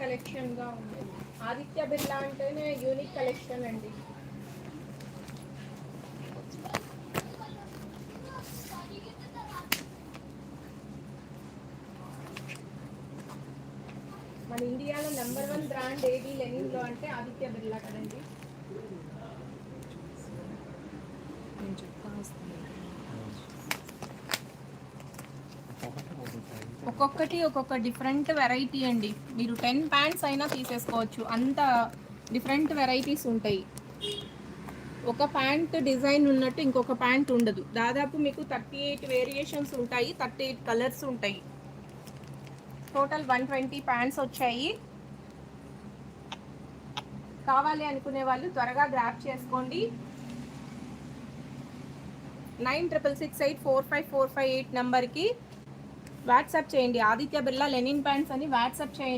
కలెక్షన్గా ఉంది. ఆదిత్య బిర్లా అంటేనే unique collection అండి. మన ఇండియాలో నెంబర్ 1 బ్రాండ్ ఏది లెనిన్లో అంటే ఆదిత్య బిర్లా కదండి. ఒక్కొక్కటి ఒక్కొక్క డిఫరెంట్ వెరైటీ అండి. మీరు 10 ప్యాంట్స్ అయినా తీసేసుకోవచ్చు, అంత డిఫరెంట్ వెరైటీస్ ఉంటాయి. ఒక ప్యాంట్ డిజైన్ ఉన్నట్టు ఇంకొక ప్యాంట్ ఉండదు. దాదాపు మీకు 38 వేరియేషన్స్ ఉంటాయి, 38 కలర్స్ ఉంటాయి. టోటల్ 120 ప్యాంట్స్ వచ్చాయి. కావాలి అనుకునే వాళ్ళు త్వరగా గ్రాప్ చేసుకోండి. 9668454558 నెంబర్కి వాట్సాప్ చేయండి. ఆదిత్య బిర్లా లెనిన్ ప్యాంట్స్ అని వాట్సాప్ చేయండి.